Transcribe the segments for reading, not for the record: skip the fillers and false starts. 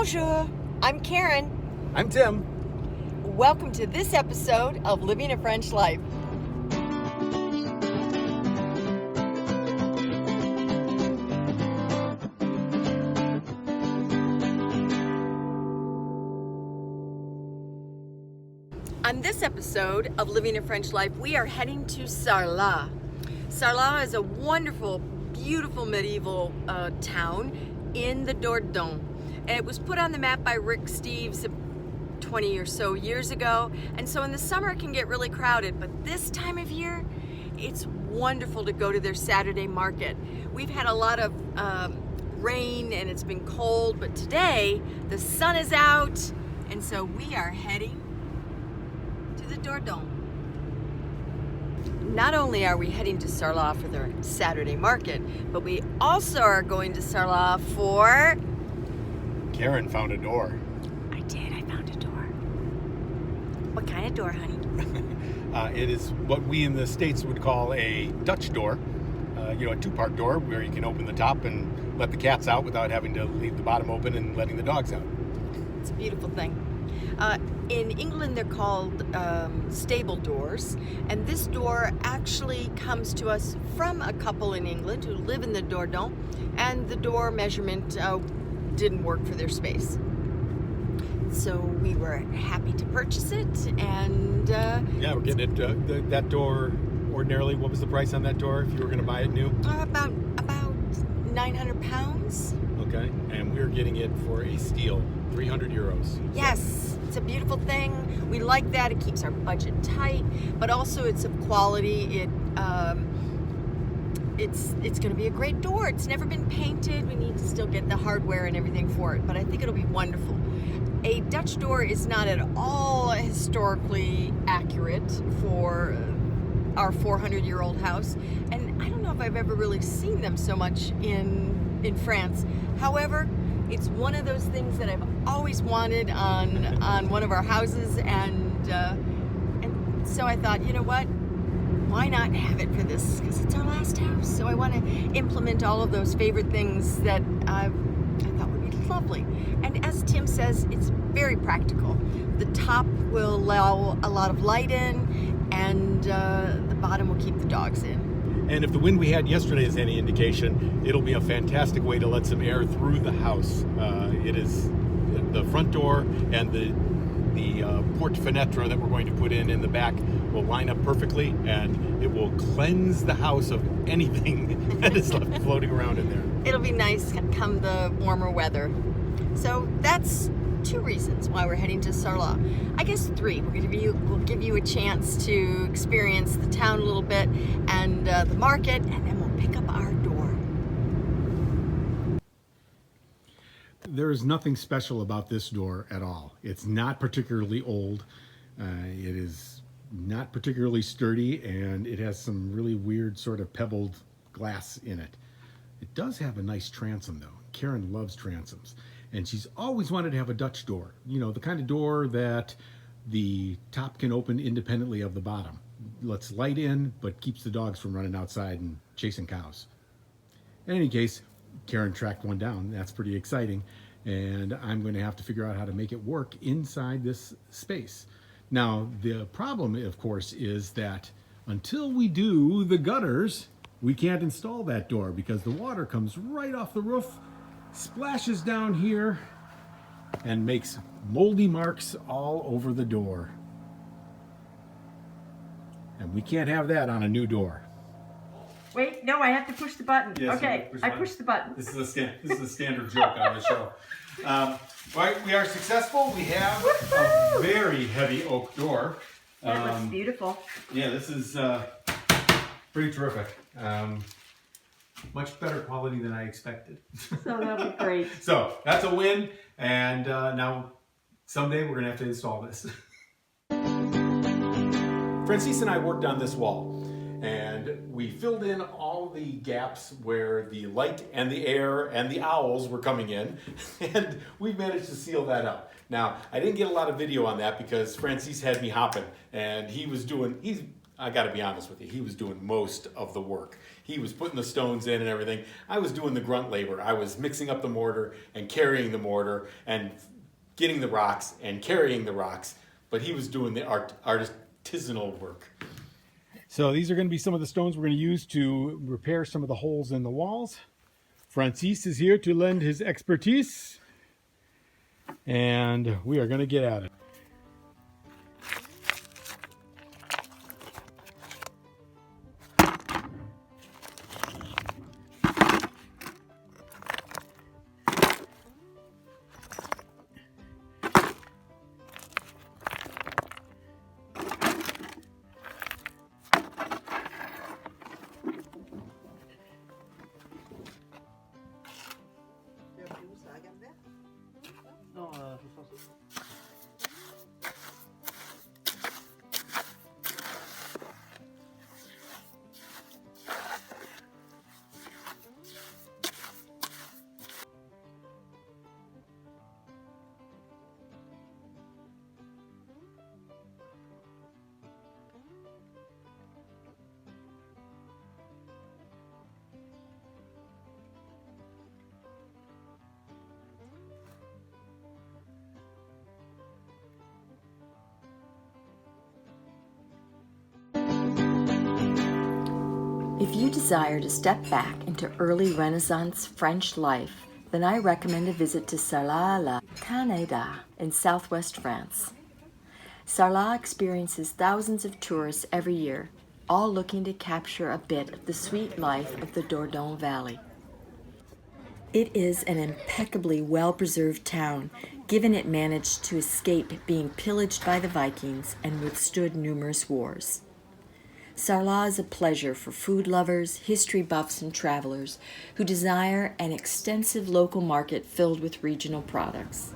Bonjour, I'm Karen. I'm Tim. Welcome to this episode of Living a French Life. On this episode of Living a French Life, we are heading to Sarlat. Sarlat is a wonderful, beautiful medieval town in the Dordogne. And it was put on the map by Rick Steves 20 or so years ago. And so in the summer it can get really crowded, but this time of year, it's wonderful to go to their Saturday market. We've had a lot of rain and it's been cold, but today the sun is out, and so we are heading to the Dordogne. Not only are we heading to Sarlat for their Saturday market, but we also are going to Sarlat for... Karen found a door. I did, I found a door. What kind of door, honey? It is what we in the States would call a Dutch door. A two-part door where you can open the top and let the cats out without having to leave the bottom open and letting the dogs out. It's a beautiful thing. In England, they're called stable doors, and this door actually comes to us from a couple in England who live in the Dordogne, and the door measurement didn't work for their space. So we were happy to purchase it, and yeah, we're getting it. That door, ordinarily, what was the price on that door if you were going to buy it new? About 900 pounds. Okay, and we're getting it for a steal, 300 euros. Yes, it's a beautiful thing. We like that. It keeps our budget tight, but also it's of quality. It's going to be a great door. It's never been painted. We need to still get the hardware and everything for it, but I think it'll be wonderful. A Dutch door is not at all historically accurate for our 400-year-old house, and I don't know if I've ever really seen them so much in France. However, it's one of those things that I've always wanted on one of our houses, and so I thought, you know what? Why not have it for this? Because it's our last house. So I want to implement all of those favorite things that I thought would be lovely. And as Tim says, it's very practical. The top will allow a lot of light in, and the bottom will keep the dogs in. And if the wind we had yesterday is any indication, it'll be a fantastic way to let some air through the house. It is the front door and the porte-fenêtre that we're going to put in the back will line up perfectly, and it will cleanse the house of anything that is left floating around in there. It'll be nice come the warmer weather. So that's 2 reasons why we're heading to Sarlat. I guess 3. We'll give you a chance to experience the town a little bit and the market, and then we'll pick up our door. There is nothing special about this door at all. It's not particularly old. It is not particularly sturdy, and it has some really weird sort of pebbled glass in it. It does have a nice transom though. Karen loves transoms, and she's always wanted to have a Dutch door. You know, the kind of door that the top can open independently of the bottom. Lets light in, but keeps the dogs from running outside and chasing cows. In any case, Karen tracked one down. That's pretty exciting. And I'm going to have to figure out how to make it work inside this space. Now, the problem, of course, is that until we do the gutters, we can't install that door because the water comes right off the roof, splashes down here, and makes moldy marks all over the door. And we can't have that on a new door. Wait, no, I have to push the button. Yes, okay, I pushed the button. This is a standard joke on the show. Right, we are successful. We have a very heavy oak door. That looks beautiful. Yeah, this is pretty terrific. Much better quality than I expected. So that'll be great. So that's a win, and now someday we're gonna have to install this. Francis and I worked on this wall, and we filled in all the gaps where the light and the air and the owls were coming in, and we managed to seal that up. Now, I didn't get a lot of video on that because Francis had me hopping, and he's I got to be honest with you, he was doing most of the work. He was putting the stones in and everything. I was doing the grunt labor. I was mixing up the mortar and carrying the mortar and getting the rocks and carrying the rocks, but he was doing the artisanal work. So these are going to be some of the stones we're going to use to repair some of the holes in the walls. Francis is here to lend his expertise, and we are going to get at it. If you desire to step back into early Renaissance French life, then I recommend a visit to Sarlat-la-Canéda in southwest France. Sarlat experiences thousands of tourists every year, all looking to capture a bit of the sweet life of the Dordogne Valley. It is an impeccably well-preserved town, given it managed to escape being pillaged by the Vikings and withstood numerous wars. Sarlat is a pleasure for food lovers, history buffs, and travelers who desire an extensive local market filled with regional products.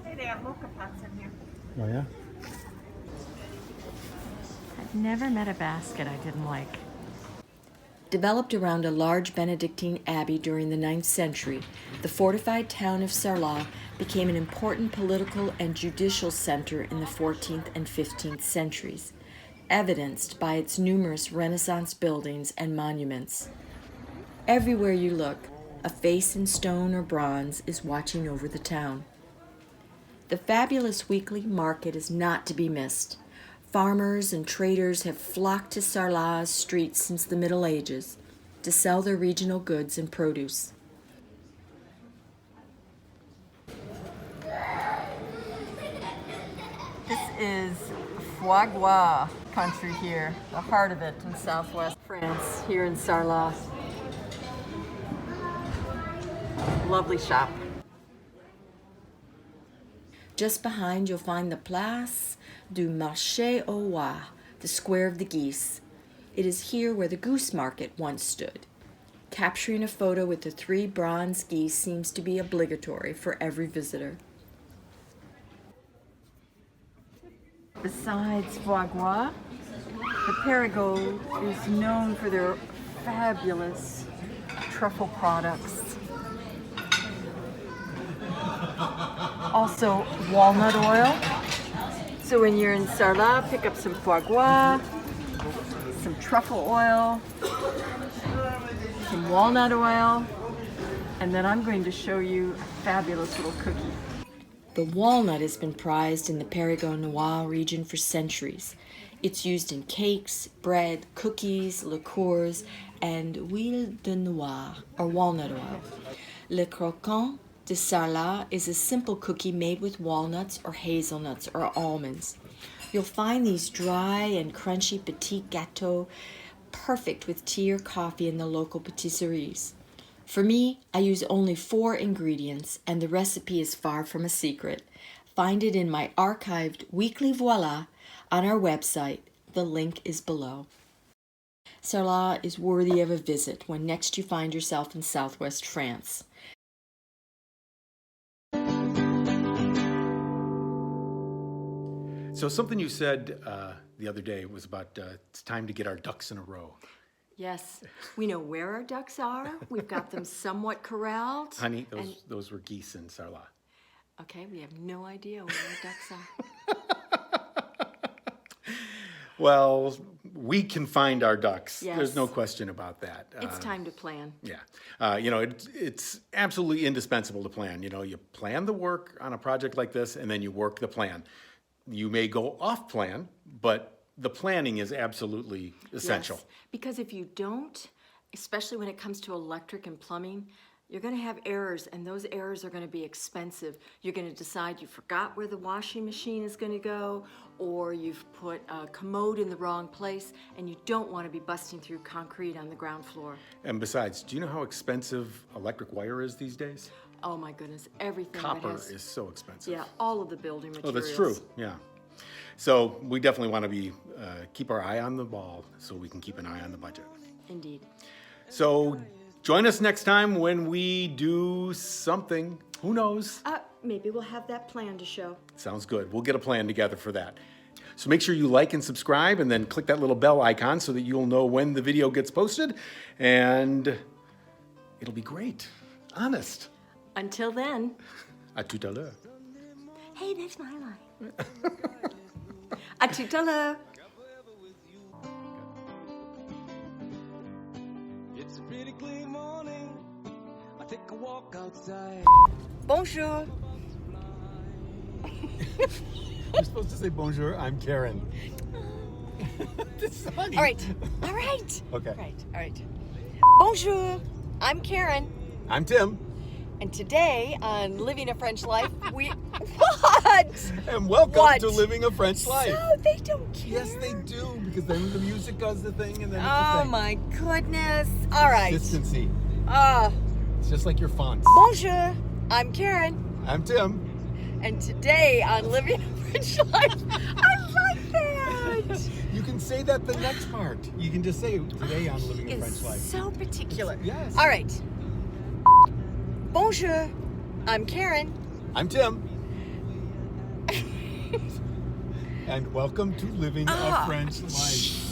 Hey, they have mocha pots in here. Oh yeah? I've never met a basket I didn't like. Developed around a large Benedictine abbey during the 9th century, the fortified town of Sarlat became an important political and judicial center in the 14th and 15th centuries, evidenced by its numerous Renaissance buildings and monuments. Everywhere you look, a face in stone or bronze is watching over the town. The fabulous weekly market is not to be missed. Farmers and traders have flocked to Sarlat's streets since the Middle Ages to sell their regional goods and produce. This is foie gras country here, the heart of it in southwest France, here in Sarlat. Lovely shop. Just behind, you'll find the Place du Marché aux Oies, the Square of the Geese. It is here where the goose market once stood. Capturing a photo with the 3 bronze geese seems to be obligatory for every visitor. Besides foie gras, the Périgord is known for their fabulous truffle products. Also, walnut oil. So when you're in Sarlat, pick up some foie gras, some truffle oil, some walnut oil, and then I'm going to show you a fabulous little cookie. The walnut has been prized in the Périgord Noir region for centuries. It's used in cakes, bread, cookies, liqueurs, and huile de noix, or walnut oil. Le croquante de Sarlat is a simple cookie made with walnuts or hazelnuts or almonds. You'll find these dry and crunchy petit gâteaux perfect with tea or coffee in the local patisseries. For me, I use only 4 ingredients, and the recipe is far from a secret. Find it in my archived weekly Voila on our website. The link is below. Sarlat is worthy of a visit when next you find yourself in southwest France. So something you said the other day was about it's time to get our ducks in a row. Yes, we know where our ducks are. We've got them somewhat corralled. Honey, those were geese in Sarlat. Okay, we have no idea where our ducks are. Well, we can find our ducks. Yes. There's no question about that. It's time to plan. Yeah. It's absolutely indispensable to plan. You plan the work on a project like this, and then you work the plan. You may go off plan, but the planning is absolutely essential. Yes, because if you don't, especially when it comes to electric and plumbing, you're going to have errors, and those errors are going to be expensive. You're going to decide you forgot where the washing machine is going to go, or you've put a commode in the wrong place, and you don't want to be busting through concrete on the ground floor. And besides, do you know how expensive electric wire is these days? Oh my goodness, everything. Copper is so expensive. Yeah, all of the building Oh, materials. that's true. Yeah. So we definitely want to keep our eye on the ball so we can keep an eye on the budget. Indeed. So join us next time when we do something. Who knows? Maybe we'll have that plan to show. Sounds good. We'll get a plan together for that. So make sure you like and subscribe, and then click that little bell icon so that you'll know when the video gets posted. And it'll be great. Honest. Until then. À tout à l'heure. Hey, that's my line. À tout à l'heure. It's a pretty clean morning. I take a walk outside. Bonjour. You're supposed to say bonjour. I'm Karen. This is funny. All right. All right. Okay. All right. Bonjour. I'm Karen. I'm Tim. And today on Living a French Life, we... What? And welcome What? to Living a French Life. So they don't care. Yes, they do, because then the music does the thing, and then it's the Oh thing. my goodness. All right. Consistency. It's just like your fonts. Bonjour. I'm Karen. I'm Tim. And today on Living a French Life, I like that. You can say that the next part. You can just say today on Living a French It's Life. so particular. Yes. All right. Bonjour. I'm Karen. I'm Tim. And welcome to Living a French Life.